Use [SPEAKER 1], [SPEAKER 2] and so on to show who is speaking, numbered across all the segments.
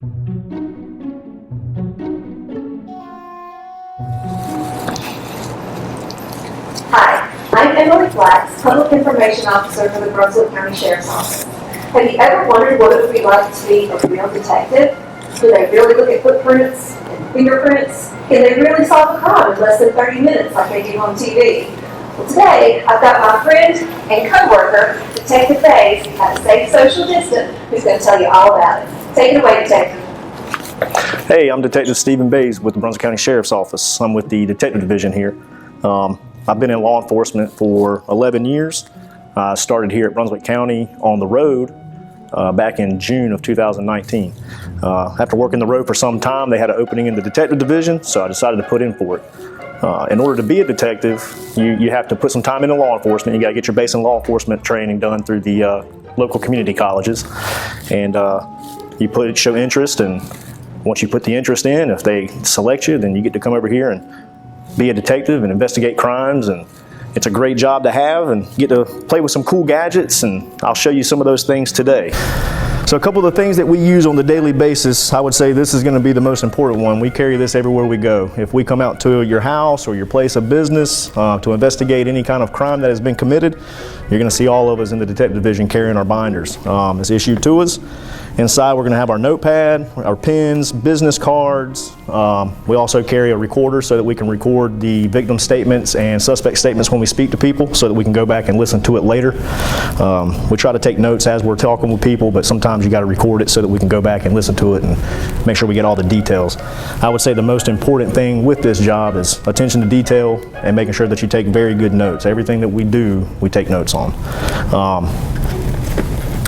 [SPEAKER 1] Hi, I'm Emily Flax, Public Information Officer for the Brunswick County Sheriff's Office. Have you ever wondered what it would be like to be a real detective? Do they really look at footprints and fingerprints? Can they really solve a crime in less than 30 minutes like they do on TV? Well, today, I've got my friend and co-worker, Detective Baize, at a safe social distance, who's going to tell you all about it. Take it away, Detective.
[SPEAKER 2] Hey, I'm Detective Stephen Baize with the Brunswick County Sheriff's Office. I'm with the Detective Division here. I've been in law enforcement for 11 years. I started here at Brunswick County on the road back in June of 2019. After working the road for some time, they had an opening in the Detective Division, so I decided to put in for it. In order to be a detective, you have to put some time into law enforcement. You got to get your base in law enforcement training done through the local community colleges. And you show interest, and once you put the interest in, if they select you, then you get to come over here and be a detective and investigate crimes, and it's a great job to have, and get to play with some cool gadgets, and I'll show you some of those things today. So a couple of the things that we use on the daily basis, I would say this is going to be the most important one. We carry this everywhere we go. If we come out to your house or your place of business to investigate any kind of crime that has been committed, you're going to see all of us in the Detective Division carrying our binders. It's issued to us. Inside we're going to have our notepad, our pens, business cards. We also carry a recorder so that we can record the victim statements and suspect statements when we speak to people, so that we can go back and listen to it later. We try to take notes as we're talking with people, but sometimes you got to record it so that we can go back and listen to it and make sure we get all the details. I would say the most important thing with this job is attention to detail and making sure that you take very good notes. Everything that we do, we take notes on.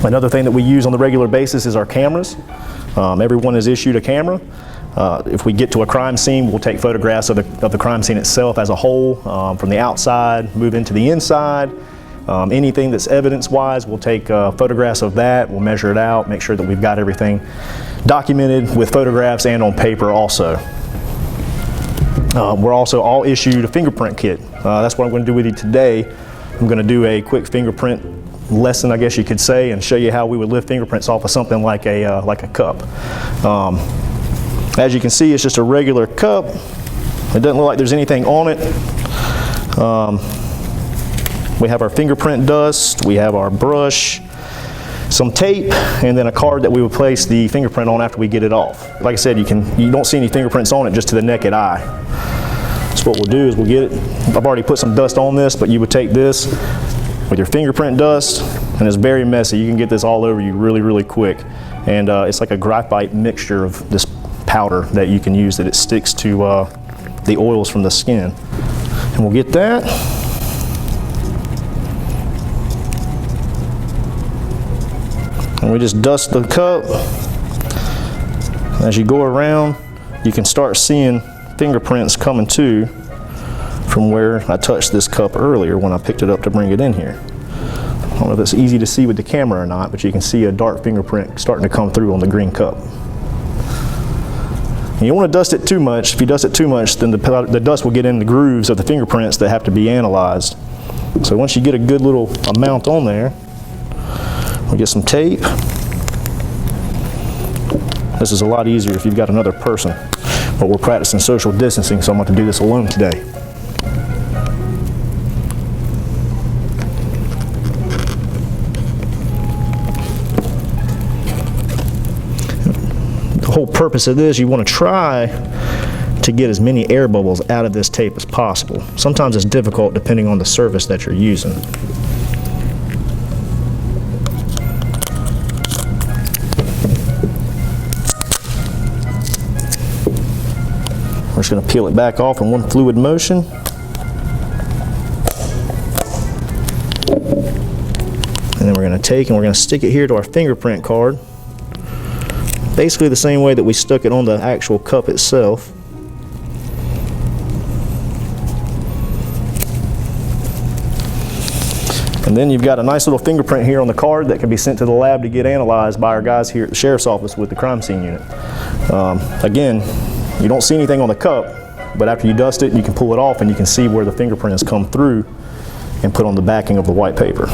[SPEAKER 2] Another thing that we use on the regular basis is our cameras. Everyone is issued a camera. If we get to a crime scene, we'll take photographs of the crime scene itself as a whole, from the outside, move into the inside. Anything that's evidence-wise, we'll take photographs of that, we'll measure it out, make sure that we've got everything documented with photographs and on paper also. We're also all issued a fingerprint kit. That's what I'm going to do with you today. I'm going to do a quick fingerprint lesson, I guess you could say, and show you how we would lift fingerprints off of something like a cup. As you can see, it's just a regular cup. It doesn't look like there's anything on it. We have our fingerprint dust, we have our brush, some tape, and then a card that we would place the fingerprint on after we get it off. Like I said, you don't see any fingerprints on it just to the naked eye. So what we'll do is we'll get it. I've already put some dust on this, but you would take this with your fingerprint dust, and it's very messy. You can get this all over you really, really quick. And it's like a graphite mixture of this powder that you can use, that it sticks to the oils from the skin. And we'll get that. And we just dust the cup. As you go around, you can start seeing fingerprints coming to from where I touched this cup earlier when I picked it up to bring it in here. I don't know if it's easy to see with the camera or not, but you can see a dark fingerprint starting to come through on the green cup. And you don't want to dust it too much. If you dust it too much, then the dust will get in the grooves of the fingerprints that have to be analyzed. So once you get a good little amount on there, we'll get some tape. This is a lot easier if you've got another person, but we're practicing social distancing, so I'm going to do this alone today. The whole purpose of this, you want to try to get as many air bubbles out of this tape as possible. Sometimes it's difficult depending on the surface that you're using. We're just going to peel it back off in one fluid motion. And then we're going to take and we're going to stick it here to our fingerprint card. Basically the same way that we stuck it on the actual cup itself. And then you've got a nice little fingerprint here on the card that can be sent to the lab to get analyzed by our guys here at the Sheriff's Office with the crime scene unit. Again, you don't see anything on the cup, but after you dust it, you can pull it off and you can see where the fingerprint has come through and put on the backing of the white paper.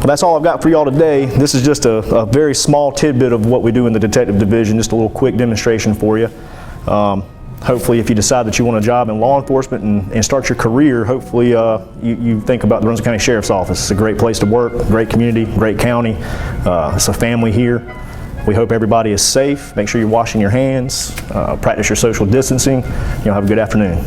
[SPEAKER 2] Well, that's all I've got for y'all today. This is just a very small tidbit of what we do in the detective division, just a little quick demonstration for you. Hopefully, if you decide that you want a job in law enforcement and start your career, hopefully you think about the Brunswick County Sheriff's Office. It's a great place to work, great community, great county. It's a family here. We hope everybody is safe. Make sure you're washing your hands, practice your social distancing. Have a good afternoon.